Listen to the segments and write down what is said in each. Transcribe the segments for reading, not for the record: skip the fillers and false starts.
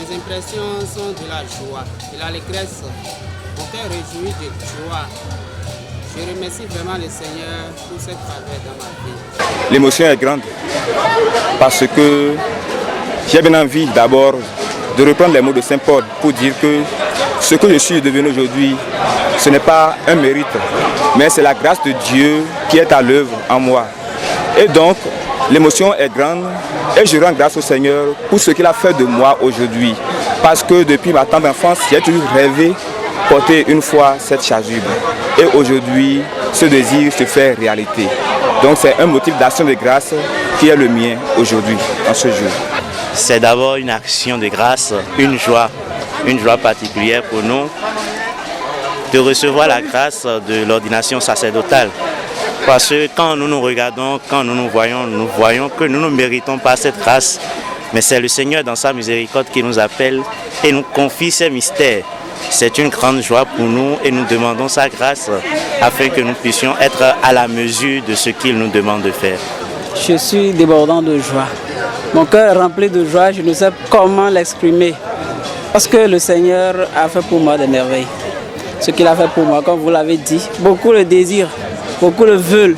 Mes impressions sont de la joie, de l'allégresse. Mon cœur réjoui de joie. Je remercie vraiment le Seigneur pour cette faveur dans ma vie. L'émotion est grande parce que j'ai bien envie d'abord de reprendre les mots de Saint Paul pour dire que ce que je suis devenu aujourd'hui, ce n'est pas un mérite, mais c'est la grâce de Dieu qui est à l'œuvre en moi. Et donc, l'émotion est grande et je rends grâce au Seigneur pour ce qu'il a fait de moi aujourd'hui. Parce que depuis ma tendre enfance, j'ai toujours rêvé porter une fois cette chasuble. Et aujourd'hui, ce désir se fait réalité. Donc c'est un motif d'action de grâce qui est le mien aujourd'hui, en ce jour. C'est d'abord une action de grâce, une joie particulière pour nous de recevoir la grâce de l'ordination sacerdotale. Parce que quand nous nous regardons, quand nous voyons que nous ne méritons pas cette grâce. Mais c'est le Seigneur dans sa miséricorde qui nous appelle et nous confie ses mystères. C'est une grande joie pour nous et nous demandons sa grâce afin que nous puissions être à la mesure de ce qu'il nous demande de faire. Je suis débordant de joie. Mon cœur est rempli de joie, je ne sais comment l'exprimer. Parce que le Seigneur a fait pour moi des merveilles. Ce qu'il a fait pour moi, comme vous l'avez dit, beaucoup le désirent, beaucoup le veulent.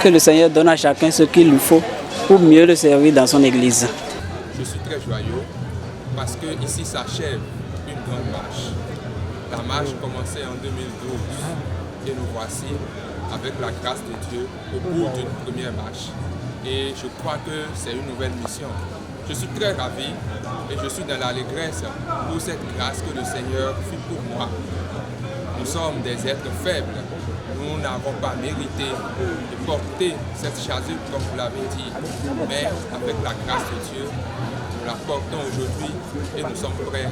Que le Seigneur donne à chacun ce qu'il lui faut pour mieux le servir dans son église. Je suis très joyeux parce que ici s'achève une grande marche. La marche commençait en 2012 et nous voici avec la grâce de Dieu au bout d'une première marche. Et je crois que c'est une nouvelle mission. Je suis très ravi et je suis dans l'allégresse pour cette grâce que le Seigneur fit pour moi. Nous sommes des êtres faibles. Nous n'avons pas mérité de porter cette chasuble comme vous l'avez dit. Mais avec la grâce de Dieu, nous la portons aujourd'hui et nous sommes prêts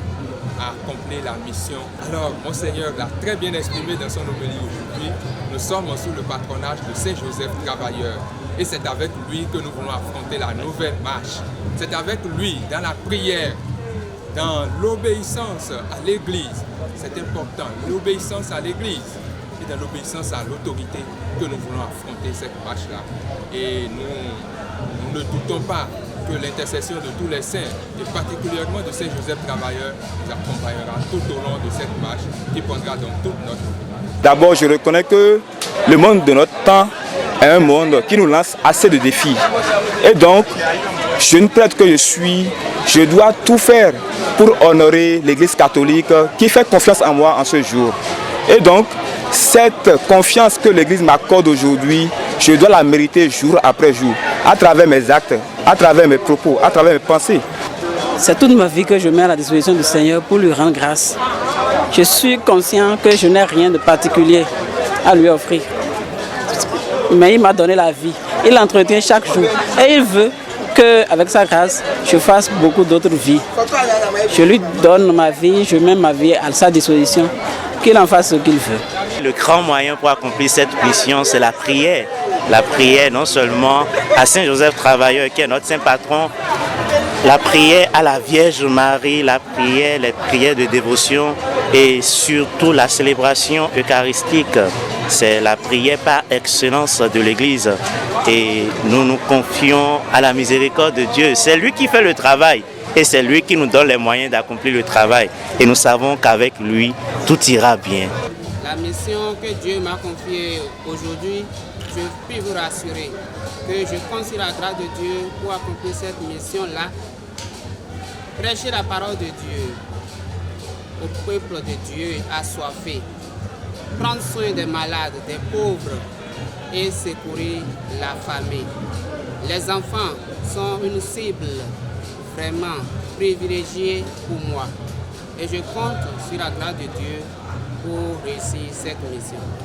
à accomplir la mission. Alors, Monseigneur l'a très bien exprimé dans son homélie aujourd'hui. Nous sommes sous le patronage de Saint Joseph Travailleur. Et c'est avec lui que nous voulons affronter la nouvelle marche. C'est avec lui, dans la prière, dans l'obéissance à l'Église. C'est important, l'obéissance à l'Église et dans l'obéissance à l'autorité que nous voulons affronter cette marche-là. Et nous ne doutons pas que l'intercession de tous les saints, et particulièrement de Saint Joseph Travailleur, nous accompagnera tout au long de cette marche qui prendra donc toute notre vie. D'abord, je reconnais que le monde de notre temps est un monde qui nous lance assez de défis. Et donc, jeune prêtre que je suis, je dois tout faire pour honorer l'Église catholique qui fait confiance en moi en ce jour. Et donc, cette confiance que l'Église m'accorde aujourd'hui, je dois la mériter jour après jour, à travers mes actes, à travers mes propos, à travers mes pensées. C'est toute ma vie que je mets à la disposition du Seigneur pour lui rendre grâce. Je suis conscient que je n'ai rien de particulier à lui offrir. Mais il m'a donné la vie, il l'entretient chaque jour et il veut qu'avec sa grâce, je fasse beaucoup d'autres vies. Je lui donne ma vie, je mets ma vie à sa disposition, qu'il en fasse ce qu'il veut. Le grand moyen pour accomplir cette mission, c'est la prière. La prière non seulement à Saint Joseph Travailleur, qui est notre saint patron, la prière à la Vierge Marie, la prière, les prières de dévotion et surtout la célébration eucharistique. C'est la prière par excellence de l'Église et nous nous confions à la miséricorde de Dieu. C'est lui qui fait le travail et c'est lui qui nous donne les moyens d'accomplir le travail. Et nous savons qu'avec lui, tout ira bien. La mission que Dieu m'a confiée aujourd'hui, je puis vous rassurer que je compte sur la grâce de Dieu pour accomplir cette mission-là. Prêcher la parole de Dieu au peuple de Dieu assoiffé. Prendre soin des malades, des pauvres et secourir la famille. Les enfants sont une cible vraiment privilégiée pour moi. Et je compte sur la grâce de Dieu pour réussir cette mission.